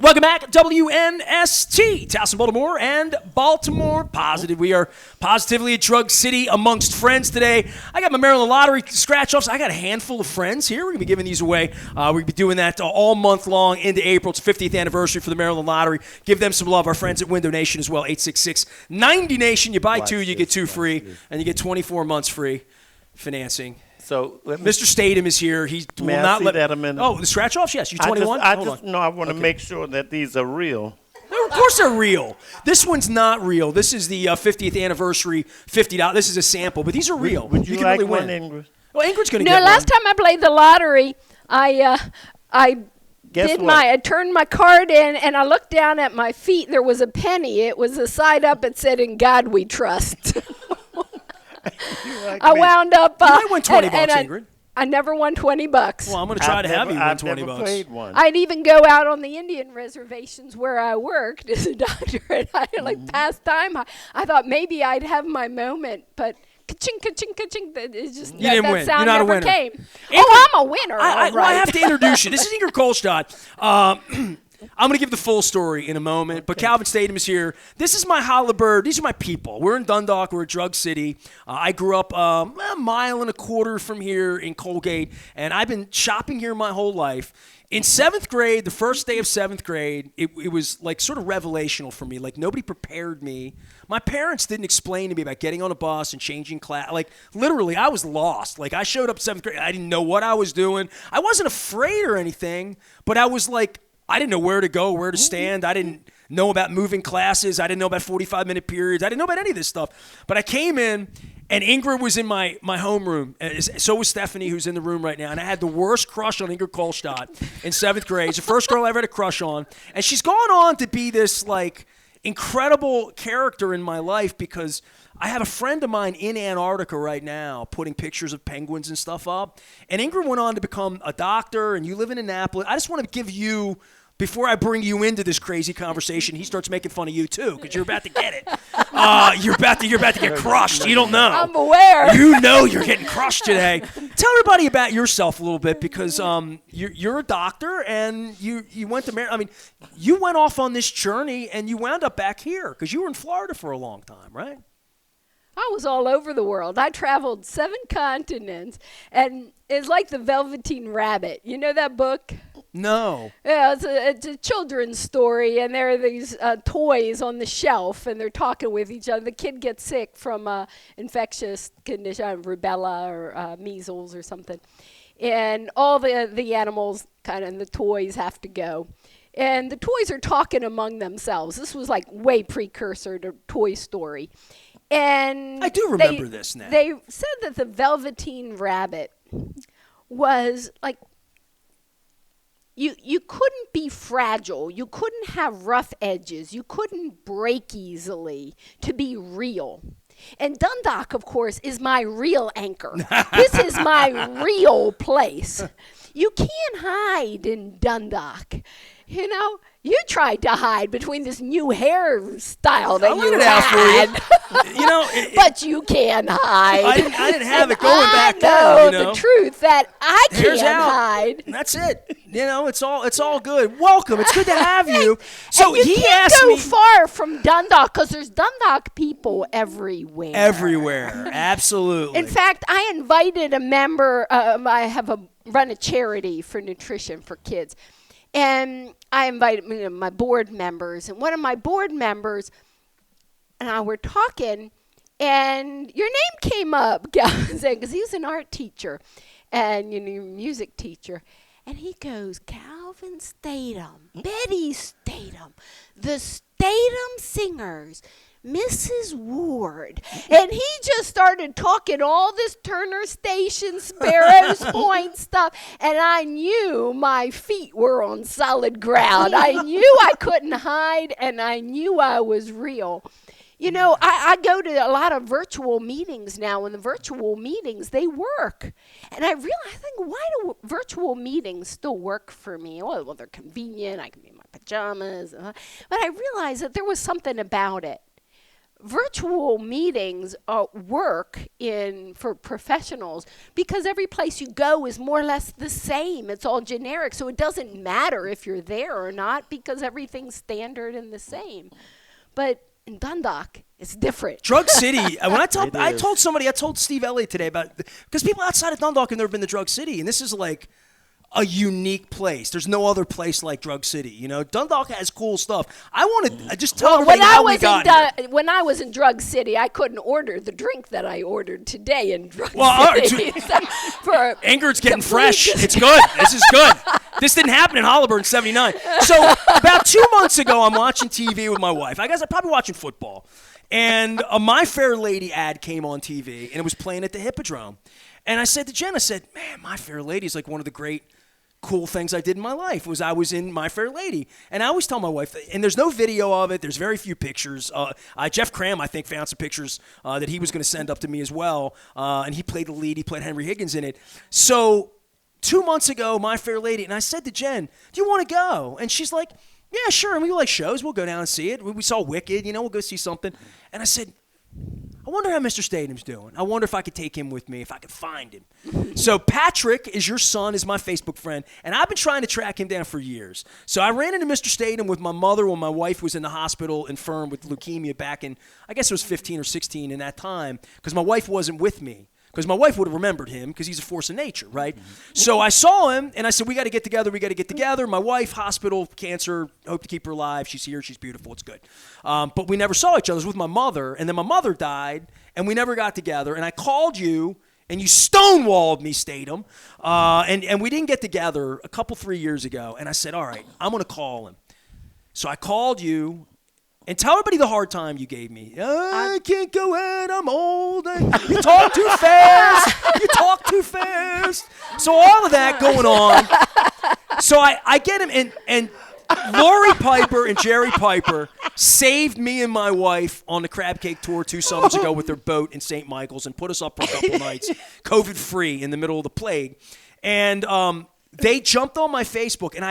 Welcome back, WNST, Towson, Baltimore, and Baltimore Positive. We are positively a drug city amongst friends today. I got my Maryland Lottery scratch-offs. I got a handful of friends here. We're going to be giving these away. We're going to be doing that all month long into April. It's 50th anniversary for the Maryland Lottery. Give them some love. Our friends at Window Nation as well, 866-90-NATION. You buy two, you get two free, and you get 24 months free financing. So Mr. Statham is here. He will may not I see let that a minute? Oh, the scratch-offs? Yes. You 21? I want to make sure that these are real. No, of course they're real. This one's not real. This is the 50th anniversary $50. This is a sample, but these are real. Would you can like really one, win. Ingrid? Well, Ingrid's going to No, get last one. time I played the lottery, I turned my card in and I looked down at my feet. There was a penny. It was a side up. It said, "In God We Trust." I wound up. You might win $20, Ingrid. I never won $20. Well, I'm going to try to have you win $20. I've never played one. I'd even go out on the Indian reservations where I worked as a doctor, and I past time. I thought maybe I'd have my moment, but ka-ching, ka-ching, ka-ching. It just You didn't that win. sound You're not a never winner. came. Ingrid, I'm a winner. I right. have to introduce you. This is Ingrid Kolstad. I'm going to give the full story in a moment, but Calvin Statham is here. This is my Halliburton. These are my people. We're in Dundalk. We're a drug city. I grew up a mile and a quarter from here in Colgate, and I've been shopping here my whole life. In 7th grade, the first day of 7th grade, it was like sort of revelational for me. Like nobody prepared me. My parents didn't explain to me about getting on a bus and changing class. Like literally, I was lost. Like I showed up 7th grade. I didn't know what I was doing. I wasn't afraid or anything, but I was like, I didn't know where to go, where to stand. I didn't know about moving classes. I didn't know about 45-minute periods. I didn't know about any of this stuff. But I came in, and Ingrid was in my homeroom. So was Stephanie, who's in the room right now. And I had the worst crush on Ingrid Kolstad in 7th grade. It's the first girl I ever had a crush on. And she's gone on to be this, like, incredible character in my life because I have a friend of mine in Antarctica right now putting pictures of penguins and stuff up. And Ingrid went on to become a doctor, and you live in Annapolis. I just want to give you, before I bring you into this crazy conversation, he starts making fun of you too, because you're about to get it. You're about to get crushed. You don't know. I'm aware. You know you're getting crushed today. Tell everybody about yourself a little bit, because you're a doctor and you went to Maryland. I mean, you went off on this journey and you wound up back here because you were in Florida for a long time, right? I was all over the world. I traveled 7 continents, and it's like the Velveteen Rabbit. You know that book? No. Yeah, it's a children's story, and there are these toys on the shelf, and they're talking with each other. The kid gets sick from infectious condition, rubella or measles or something, and all the animals and the toys have to go. And the toys are talking among themselves. This was like way precursor to Toy Story. And I do remember this now. They said that the Velveteen Rabbit was like, you couldn't be fragile. You couldn't have rough edges. You couldn't break easily to be real. And Dundalk, of course, is my real anchor. This is my real place. You can't hide in Dundalk. You know, you tried to hide between this new hairstyle that you had. You know, but you can hide. I didn't have it going back then. I You know know the truth that I Hair's can't out. hide. That's it. You know, it's all good. Welcome. It's good to have you. So and you he can't asked go me far from Dundalk because there's Dundalk people everywhere. everywhere. Absolutely. In fact, I invited a member. Run a charity for nutrition for kids. And I invited my board members, and one of my board members and I were talking, and your name came up, because he was an art teacher and music teacher. And he goes, Calvin Statham, Betty Statham, the Statham Singers, Mrs. Ward. And he just started talking all this Turner Station, Sparrows Point stuff. And I knew my feet were on solid ground. I knew I couldn't hide, and I knew I was real. You know, I go to a lot of virtual meetings now, and the virtual meetings, they work. And I think, why do virtual meetings still work for me? Well, they're convenient. I can be in my pajamas. But I realized that there was something about it. virtual meetings work for professionals because every place you go is more or less the same. It's all generic, so it doesn't matter if you're there or not because everything's standard and the same. But in Dundalk, it's different. Drug City. When I told Steve Elliott today about, because people outside of Dundalk have never been to Drug City, and this is like a unique place. There's no other place like Drug City. You know, Dundalk has cool stuff. I want to just tell everybody how we got here. When I was in Drug City, I couldn't order the drink that I ordered today in Drug City. Ingrid's getting fresh. It's good. This is good. This didn't happen in Holabird in '79. So about 2 months ago, I'm watching TV with my wife. I guess I'm probably watching football. And a My Fair Lady ad came on TV, and it was playing at the Hippodrome. And I said to Jen, I said, man, My Fair Lady is like one of the great cool things I did in my life. I was in My Fair Lady. And I always tell my wife, and there's no video of it. There's very few pictures. Jeff Cram, I think, found some pictures that he was going to send up to me as well. And he played the lead. He played Henry Higgins in it. So 2 months ago, My Fair Lady, and I said to Jen, do you want to go? And she's like, yeah, sure. And we like shows. We'll go down and see it. We saw Wicked. We'll go see something. And I said, I wonder how Mr. Stathem's doing. I wonder if I could take him with me, if I could find him. So Patrick is your son, is my Facebook friend, and I've been trying to track him down for years. So I ran into Mr. Statham with my mother when my wife was in the hospital infirm with leukemia back in, I guess it was 15 or 16 in that time, because my wife wasn't with me. Because my wife would have remembered him because he's a force of nature, right? So I saw him, and I said, we got to get together. My wife, hospital, cancer, hope to keep her alive. She's here. She's beautiful. It's good. But we never saw each other. It was with my mother, and then my mother died, and we never got together. And I called you, and you stonewalled me, Statham. And we didn't get together a couple, 3 years ago. And I said, all right, I'm going to call him. So I called you. And tell everybody the hard time you gave me. I can't go out, I'm old. You talk too fast. So all of that going on. So I get him, and Lori Piper and Jerry Piper saved me and my wife on the Crab Cake Tour 2 summers ago with their boat in St. Michael's and put us up for a couple nights, COVID-free, in the middle of the plague. And they jumped on my Facebook, and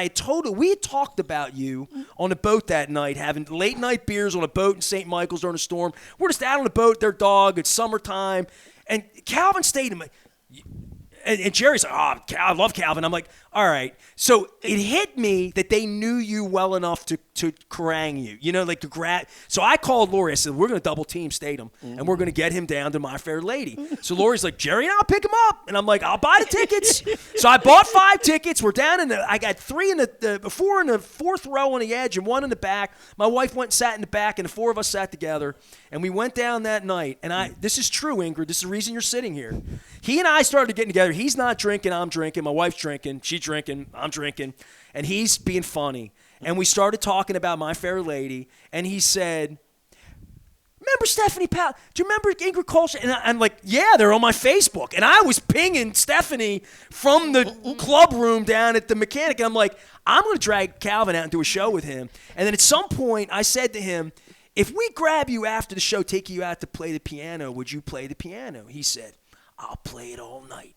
we had talked about you on a boat that night, having late night beers on a boat in St. Michael's during a storm. We're just out on the boat, their dog, it's summertime. And Calvin Statham, and Jerry's like, oh, I love Calvin. I'm like, all right. So it hit me that they knew you well enough to harangue you, like to grab. So I called Lori. I said, we're going to double team Statham, and we're going to get him down to My Fair Lady. So Lori's like, Jerry and I'll pick him up. And I'm like, I'll buy the tickets. So I bought 5 tickets. We're down I got 3 in 4 in the 4th row on the edge and 1 in the back. My wife went and sat in the back, and the 4 of us sat together. And we went down that night. And this is true, Ingrid. This is the reason you're sitting here. He and I started getting together. He's not drinking. I'm drinking. My wife's drinking. She's drinking. I'm drinking. And he's being funny. And we started talking about My Fair Lady. And he said, remember Stephanie Powell? Do you remember Ingrid Kolsch? And I'm like, yeah, they're on my Facebook. And I was pinging Stephanie from the club room down at the Mechanic. And I'm like, I'm going to drag Calvin out and do a show with him. And then at some point, I said to him, if we grab you after the show, take you out to play the piano, would you play the piano? He said, I'll play it all night.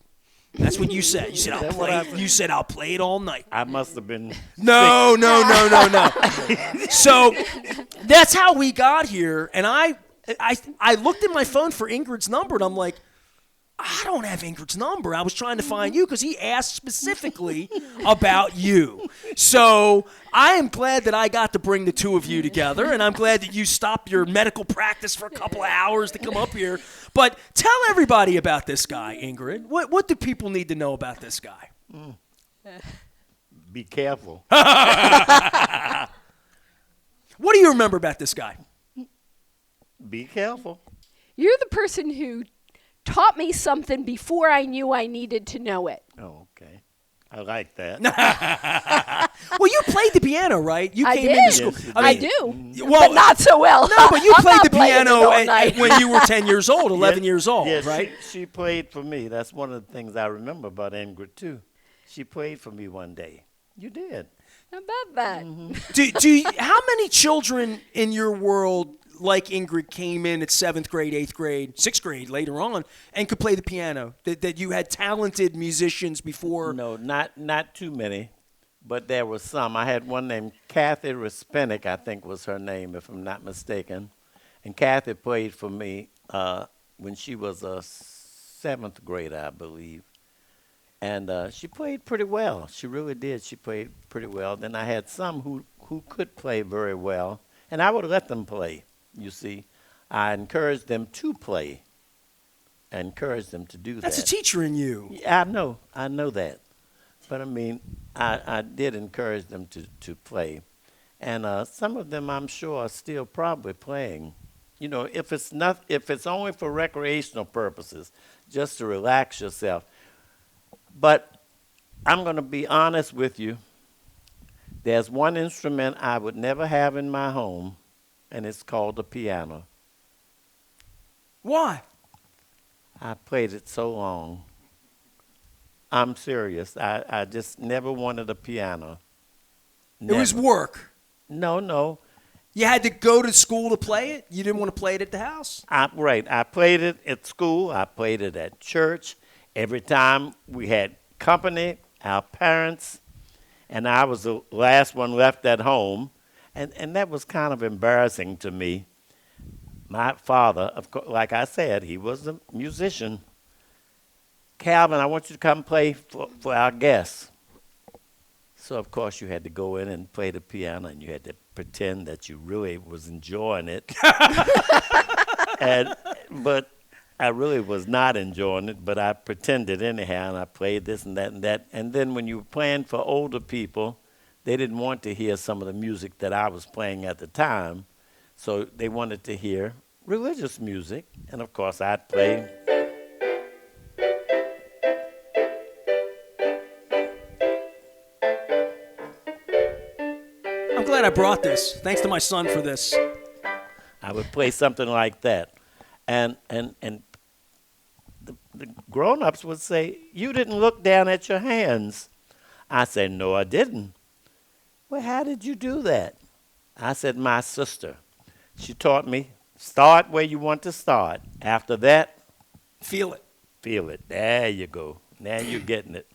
That's what you said. You said, I'll play it all night. I must have been No. So that's how we got here. And I looked at my phone for Ingrid's number, and I'm like, I don't have Ingrid's number. I was trying to find you because he asked specifically about you. So I am glad that I got to bring the two of you together, and I'm glad that you stopped your medical practice for a couple of hours to come up here. But tell everybody about this guy, Ingrid. What do people need to know about this guy? Be careful. What do you remember about this guy? Be careful. You're the person who taught me something before I knew I needed to know it. Oh, okay. I like that. Well, you played the piano, right? You came into school. Yes, I do. Well, but not so well. No, but you played the piano when you were 10 years old, 11 years old, right? She played for me. That's one of the things I remember about Ingrid, too. She played for me one day. You did. How about that? Mm-hmm. How many children in your world like Ingrid came in at 7th grade, 8th grade, 6th grade later on and could play the piano? That you had talented musicians before? No, not too many, but there were some. I had one named Kathy Respinik, I think was her name, if I'm not mistaken. And Kathy played for me when she was a seventh grader, I believe. And she played pretty well. She really did. She played pretty well. Then I had some who could play very well, and I would let them play, you see. I encouraged them to play. I encouraged them to do that. That's a teacher in you. Yeah, I know that. But I mean, I did encourage them to play. And some of them, I'm sure, are still probably playing. You know, if it's only for recreational purposes, just to relax yourself. But I'm going to be honest with you. There's one instrument I would never have in my home, and it's called the piano. Why? I played it so long. I'm serious. I just never wanted a piano. It was Never. work. No. You had to go to school to play it? You didn't want to play it at the house? Right. I played it at school. I played it at church. Every time we had company, our parents, and I was the last one left at home. And that was kind of embarrassing to me. My father, of course, like I said, he was a musician. Calvin, I want you to come play for our guests. So, of course, you had to go in and play the piano, and you had to pretend that you really was enjoying it. But I really was not enjoying it, but I pretended anyhow, and I played this and that and that. And then when you were playing for older people, they didn't want to hear some of the music that I was playing at the time, so they wanted to hear religious music. And, of course, I'd play. I'm glad I brought this. Thanks to my son for this. I would play something like that. And the grown-ups would say, "You didn't look down at your hands." I said, "No, I didn't." "Well, how did you do that?" I said, "My sister. She taught me, start where you want to start. After that, Feel it. feel it." There you go. Now you're getting it.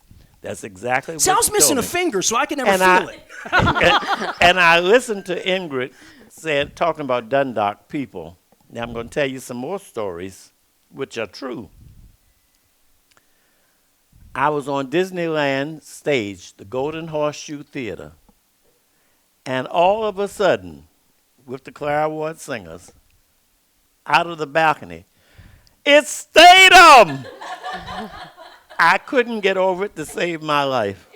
That's exactly See, I what was you missing told a me. finger, so I could never And feel it. And I listened to Ingrid talking about Dundalk people. Now I'm going to tell you some more stories, which are true. I was on Disneyland stage, the Golden Horseshoe Theater, and all of a sudden, with the Clara Ward Singers, out of the balcony, "It's Statham!" I couldn't get over it to save my life.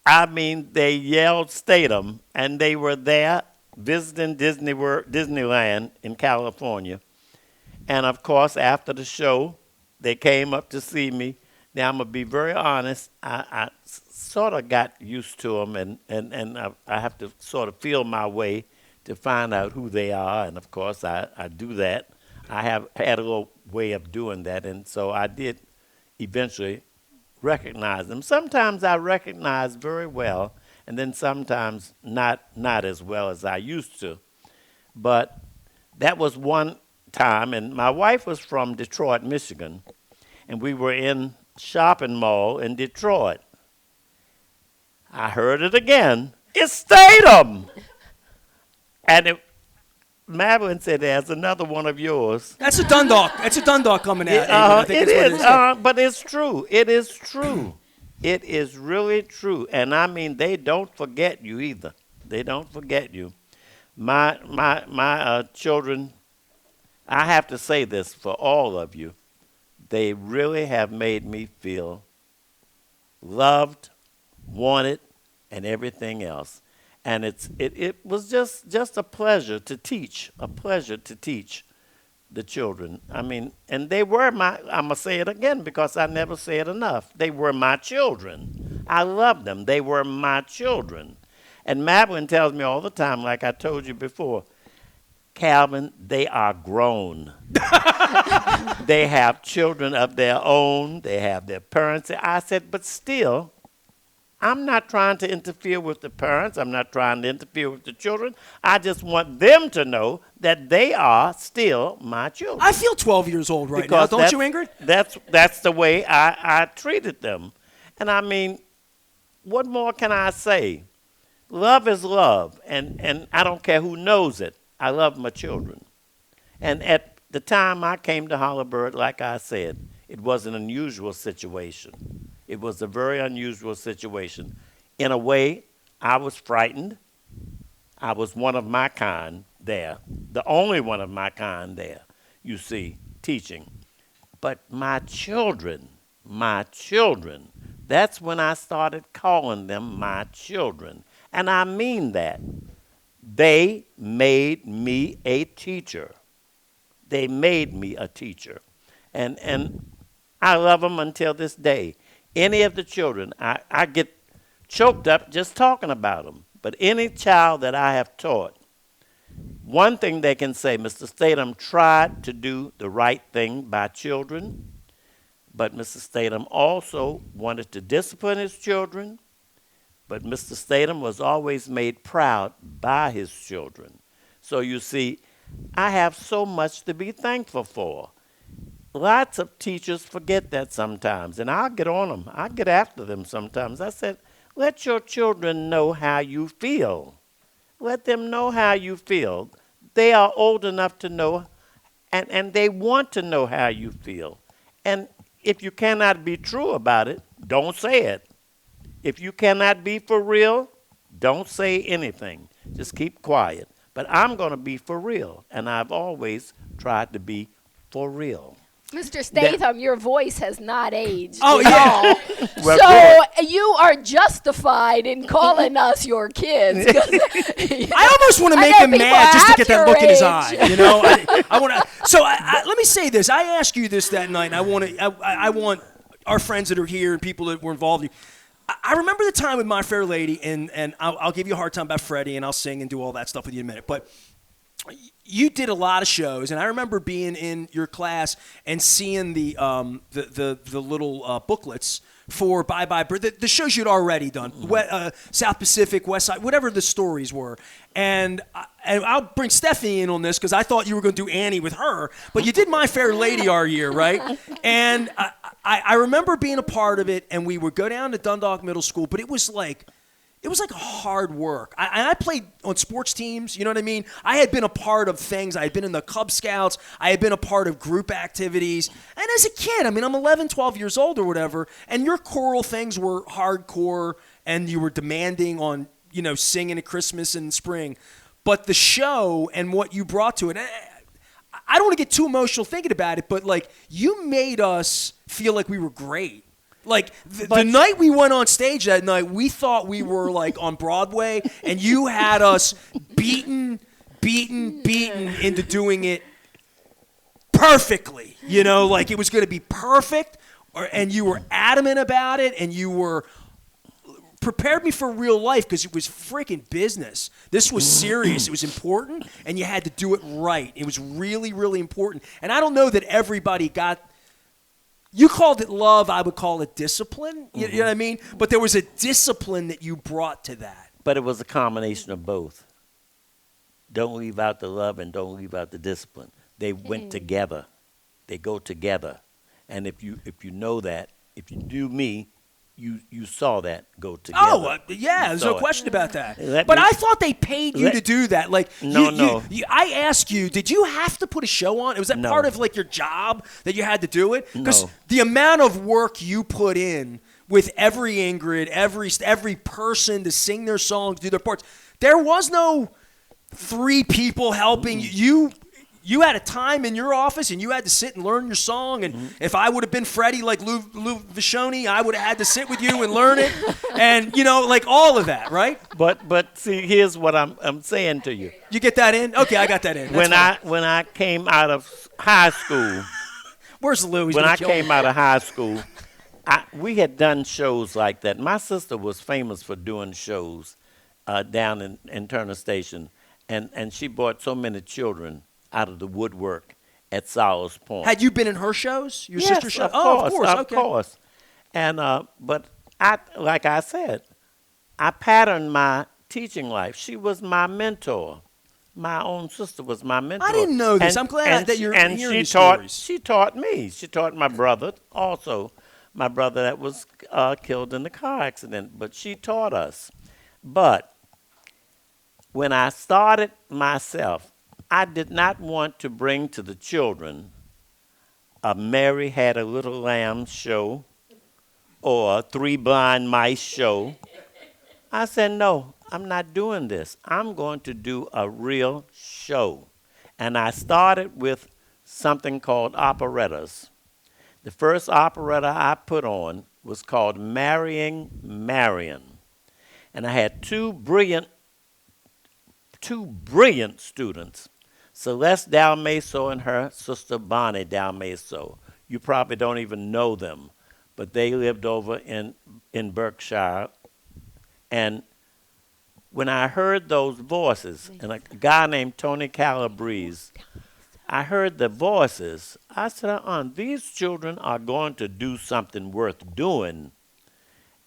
I mean, they yelled Statham, and they were there visiting Disneyland in California. And, of course, after the show, they came up to see me. Now, I'm going to be very honest. I sort of got used to them, and I have to sort of feel my way to find out who they are. And, of course, I do that. I have had a little way of doing that, and so I did eventually recognize them. Sometimes I recognize very well, and then sometimes not as well as I used to. But that was one time, and my wife was from Detroit, Michigan, and we were in shopping mall in Detroit. I heard it again. "It's Statham!" And Madeline said, "There's another one of yours." That's a Dundalk. That's a Dundalk coming out. I think It that's what is, it is. but it's true. It is true. It is really true. And I mean, they don't forget you either. They don't forget you. My children, I have to say this for all of you, they really have made me feel loved, wanted, and everything else. And it was just a pleasure to teach, the children. I mean, and they were I'm going to say it again because I never say it enough. They were my children. I loved them. They were my children. And Madeline tells me all the time, like I told you before, "Calvin, they are grown. They have children of their own. They have their parents." I said, "But still, I'm not trying to interfere with the parents. I'm not trying to interfere with the children. I just want them to know that they are still my children." I feel 12 years old right now, don't you, Ingrid? That's the way I treated them. And I mean, what more can I say? Love is love, and I don't care who knows it. I love my children. And at the time I came to Holabird, like I said, it was an unusual situation. It was a very unusual situation. In a way, I was frightened. I was one of my kind there, the only one of my kind there, you see, teaching. But my children, that's when I started calling them my children. And I mean that. They made me a teacher. They made me a teacher. And I love them until this day. Any of the children, I get choked up just talking about them. But any child that I have taught, one thing they can say, Mr. Statham tried to do the right thing by children, but Mr. Statham also wanted to discipline his children, but Mr. Statham was always made proud by his children. So you see, I have so much to be thankful for. Lots of teachers forget that sometimes, and I'll get on them. I get after them sometimes. I said, let your children know how you feel. Let them know how you feel. They are old enough to know, and they want to know how you feel. And if you cannot be true about it, don't say it. If you cannot be for real, don't say anything. Just keep quiet. But I'm going to be for real, and I've always tried to be for real. Mr. Statham, your voice has not aged. Oh, yeah. Well, so you are justified in calling us your kids. I almost want to make him mad just to get that look in his eye. You know, I want to. So let me say this. I asked you this that night, and I want our friends that are here and people that were involved. I remember the time with My Fair Lady, and I'll give you a hard time about Freddie, and I'll sing and do all that stuff with you in a minute. But you did a lot of shows, and I remember being in your class and seeing the little booklets for Bye Bye Bird, the shows you'd already done, South Pacific, West Side, whatever the stories were. And I'll bring Stephanie in on this because I thought you were going to do Annie with her, but you did My Fair Lady our year, right? And I remember being a part of it, and we would go down to Dundalk Middle School, but it was like hard work. I played on sports teams, you know what I mean? I had been a part of things. I had been in the Cub Scouts. I had been a part of group activities. And as a kid, I mean, I'm 11, 12 years old or whatever, and your choral things were hardcore, and you were demanding on, you know, singing at Christmas and spring. But the show and what you brought to it, I don't want to get too emotional thinking about it, but, like, you made us feel like we were great. Like, the night we went on stage that night, we thought we were, like, on Broadway, and you had us beaten into doing it perfectly. You know, like, it was going to be perfect, and you were adamant about it, and you were prepared me for real life because it was freaking business. This was serious. It was important, and you had to do it right. It was really, really important. And I don't know that everybody got – you called it love. I would call it discipline. You know what I mean? But there was a discipline that you brought to that. But it was a combination of both. Don't leave out the love and don't leave out the discipline. They went together. They go together. And if you know that, if you knew me, you saw that go together. Oh, yeah, there's no question about that. But I thought they paid you to do that. Like, No. I asked you, did you have to put a show on? Was that part of, like, your job that you had to do it? Because the amount of work you put in with every Ingrid, every person to sing their songs, do their parts, there was no 3 people helping you. You had a time in your office, and you had to sit and learn your song. And if I would have been Freddie like Lou Vishoni, I would have had to sit with you and learn it. And, you know, like all of that, right? But see, here's what I'm saying to you. You get that in? Okay, I got that in. When I came out of high school. Where's Lou? When I came out of high school, we had done shows like that. My sister was famous for doing shows down in Turner Station. And she brought so many children out of the woodwork at Sowers Point. Had you been in her shows? Your yes, sister's shows? Of course. And but like I said, I patterned my teaching life. She was my mentor. My own sister was my mentor. I didn't know this. I'm glad that you're hearing these stories. She taught me. She taught my brother also. My brother that was killed in the car accident. But she taught us. But when I started myself, I did not want to bring to the children a Mary Had a Little Lamb show or a Three Blind Mice show. I said, no, I'm not doing this. I'm going to do a real show. And I started with something called operettas. The first operetta I put on was called Marrying Marian. And I had two brilliant students, Celeste Dalmaso and her sister Bonnie Dalmaso. You probably don't even know them, but they lived over in Berkshire. And when I heard those voices, and a guy named Tony Calabrese, I heard the voices. I said, these children are going to do something worth doing.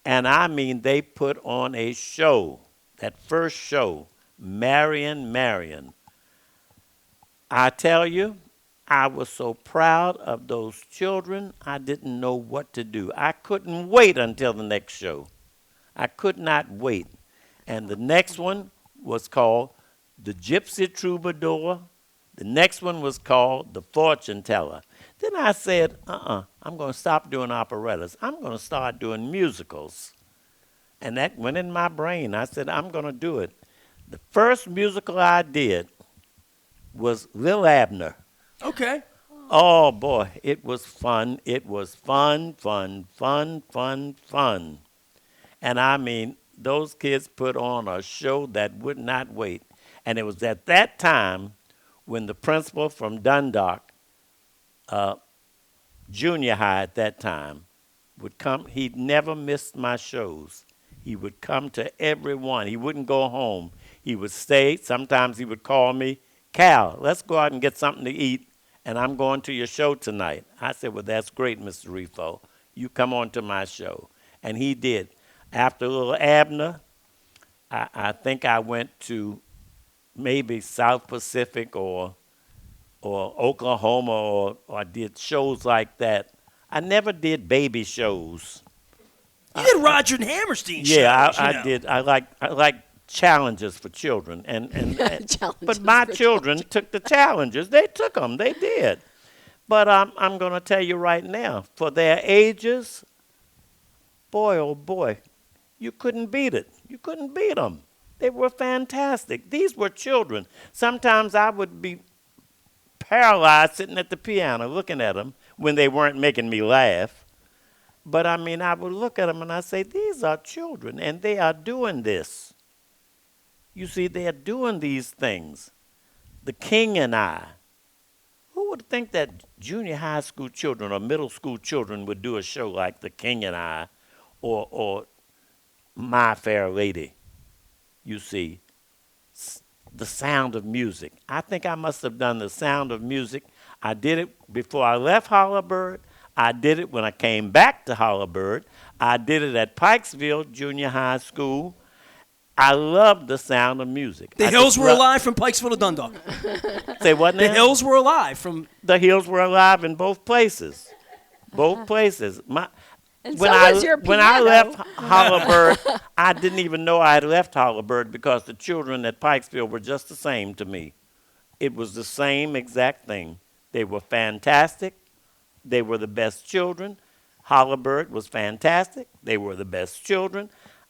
And I mean, they put on a show, that first show, Marian. I tell you, I was so proud of those children, I didn't know what to do. I couldn't wait until the next show. I could not wait. And the next one was called The Gypsy Troubadour. The next one was called The Fortune Teller. Then I said, I'm going to stop doing operettas. I'm going to start doing musicals. And that went in my brain. I said, I'm going to do it. The first musical I did was Lil Abner. Okay. Oh, boy, it was fun. It was fun. And I mean, those kids put on a show that would not wait. And it was at that time when the principal from Dundalk, junior high at that time, would come. He'd never missed my shows. He would come to every one. He wouldn't go home. He would stay. Sometimes he would call me, Cal, let's go out and get something to eat, and I'm going to your show tonight. I said, well, that's great, Mr. Rifo. You come on to my show. And he did. After Little Abner, I think I went to maybe South Pacific or Oklahoma, or I did shows like that. I never did baby shows. You did Roger and Hammerstein shows. Yeah, I did. I like challenges for children, but my children took the challenges. They took them. They did. But I'm going to tell you right now, for their ages, boy, oh boy, you couldn't beat it. You couldn't beat them. They were fantastic. These were children. Sometimes I would be paralyzed sitting at the piano looking at them when they weren't making me laugh. But I mean, I would look at them and I say, these are children, and they are doing this. You see, they are doing these things. The King and I. Who would think that junior high school children or middle school children would do a show like The King and I or My Fair Lady? You see, The Sound of Music. I think I must have done The Sound of Music. I did it before I left Holabird. I did it when I came back to Holabird. I did it at Pikesville Junior High School. I loved The Sound of Music. The Hills were alive from Pikesville to Dundalk. Say what now? The Hills were alive from... The Hills were alive in both places. Both places. And when I left Holabird, I didn't even know I had left Holabird because the children at Pikesville were just the same to me. It was the same exact thing. They were fantastic. They were the best children. Holabird was fantastic. They were the best children.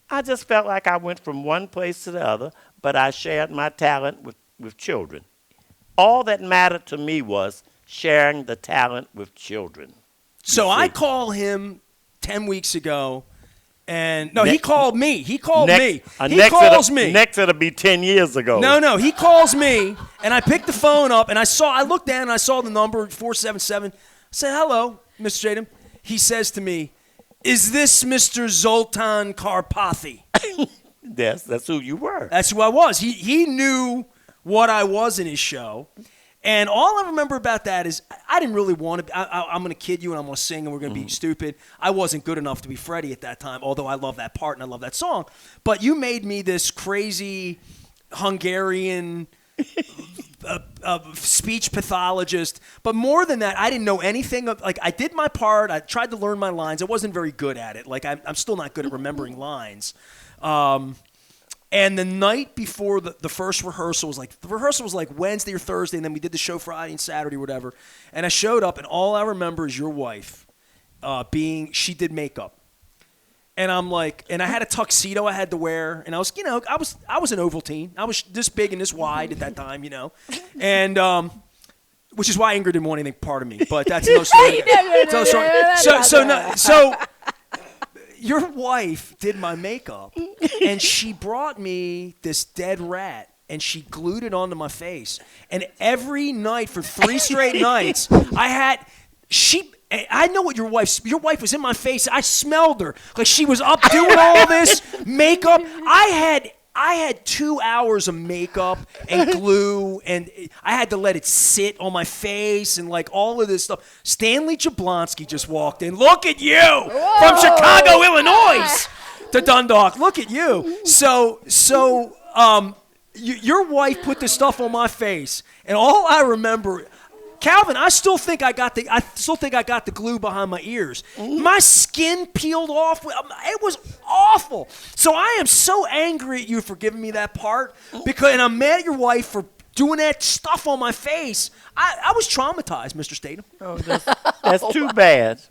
I just felt like I went from one place to the other, but I shared my talent with children. All that mattered to me was sharing the talent with children. So I call him 10 weeks ago, and he called me. He called me. He calls me. Next it'll be 10 years ago. No, he calls me, and I picked the phone up, and I looked down, and I saw the number 477. I said, hello, Mr. Statham. He says to me, is this Mr. Zoltan Karpathy? Yes, that's who you were. That's who I was. He knew what I was in his show. And all I remember about that is I didn't really want to. I'm going to kid you and I'm going to sing and we're going to be stupid. I wasn't good enough to be Freddie at that time, although I love that part and I love that song. But you made me this crazy Hungarian speech pathologist. But more than that, I didn't know anything. I did my part. I tried to learn my lines. I wasn't very good at it. I'm still not good at remembering lines. And the night before the first rehearsal was like, the rehearsal was like Wednesday or Thursday, and then we did the show Friday and Saturday or whatever. And I showed up, and all I remember is your wife she did makeup. And I'm like, and I had a tuxedo I had to wear, and I was, I was an Ovaltine. I was this big and this wide at that time, and which is why Ingrid didn't want anything part of me. But that's another story. So your wife did my makeup, and she brought me this dead rat, and she glued it onto my face. And every night for 3 straight nights, I know what your wife was in my face. I smelled her. Like she was up doing all this makeup. I had 2 hours of makeup and glue, and I had to let it sit on my face and like all of this stuff. Stanley Jablonski just walked in. Look at you. Whoa. From Chicago, Illinois to Dundalk. Look at you. So your wife put this stuff on my face, and all I remember, Calvin, I still think I got the glue behind my ears. My skin peeled off. It was awful. So I am so angry at you for giving me that part, and I'm mad at your wife for doing that stuff on my face. I was traumatized, Mr. Statham. Oh, that's too bad.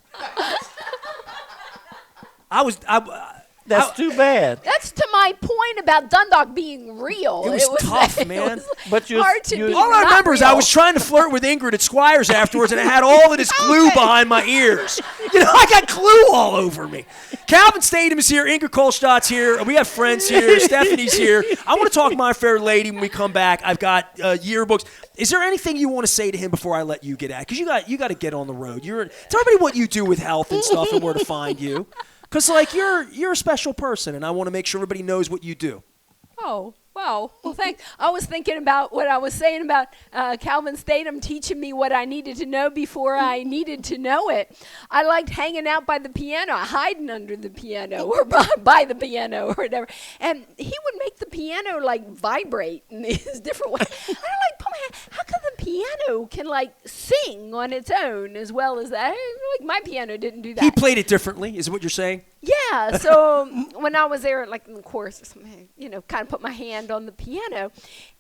That's too bad. That's to my point about Dundalk being real. It was tough, man. But hard to be all I remember is I was trying to flirt with Ingrid at Squires afterwards, and I had all of this glue behind my ears. I got glue all over me. Calvin Statham is here. Ingrid Kolstadt's here. We have friends here. Stephanie's here. I want to talk to My Fair Lady when we come back. I've got yearbooks. Is there anything you want to say to him before I let you get out? Because you got to get on the road. Tell everybody what you do with health and stuff and where to find you. Because, you're a special person, and I want to make sure everybody knows what you do. Oh, wow. Well, thanks. I was thinking about what I was saying about Calvin Statham teaching me what I needed to know before I needed to know it. I liked hanging out by the piano, hiding under the piano, or by the piano, or whatever. And he would make the piano, vibrate in these different ways. And I'm like, how come the piano can, sing on its own as well as that? My piano didn't do that. He played it differently, is what you're saying? Yeah, so when I was there, in the chorus, kind of put my hand on the piano.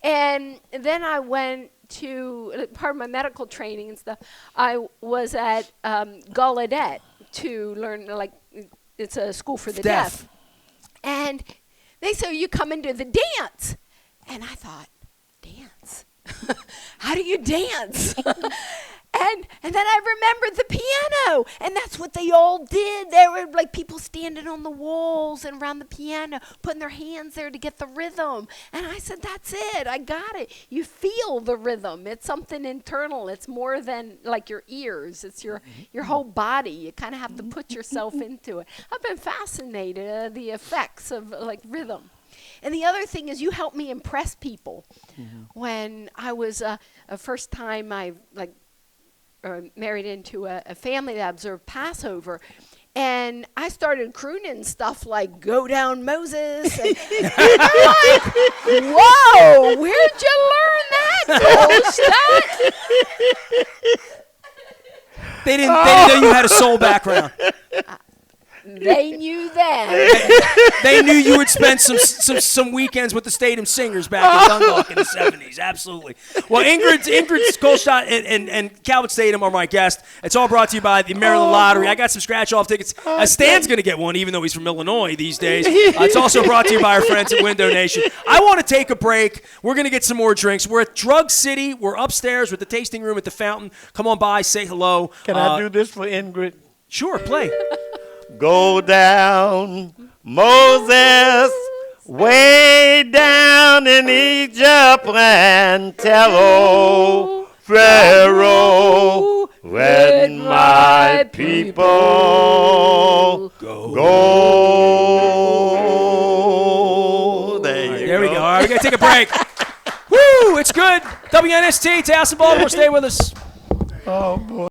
And then I went to, part of my medical training and stuff, I was at Gallaudet to learn, it's a school for the deaf. And they said, you come into the dance. And I thought, dance? How do you dance? And then I remembered the piano, and that's what they all did. There were people standing on the walls and around the piano, putting their hands there to get the rhythm. And I said, that's it. I got it. You feel the rhythm. It's something internal. It's more than your ears. It's your whole body. You kind of have to put yourself into it. I've been fascinated the effects of rhythm. And the other thing is you helped me impress people. Mm-hmm. When I was first time I married into a family that observed Passover, and I started crooning stuff like "Go Down Moses," and they're like, "Whoa, where'd you learn that, Kolstadt?" They didn't know you had a soul background. They knew that. They knew you would spend some weekends with the Statham Singers back in Dundalk in the 70s. Absolutely. Well, Ingrid Kolstaddt and Calvin Statham are my guests. It's all brought to you by the Maryland Lottery. I got some scratch-off tickets. Stan's going to get one, even though he's from Illinois these days. It's also brought to you by our friends at Window Nation. I want to take a break. We're going to get some more drinks. We're at Drug City. We're upstairs with the tasting room at the fountain. Come on by. Say hello. Can I do this for Ingrid? Sure, play. Go down, Moses, way down in Egypt, and tell old Pharaoh, let my people go. There we go. All right, we got to take a break. Woo, it's good. WNST, Taos and Baltimore, stay with us. Oh, boy.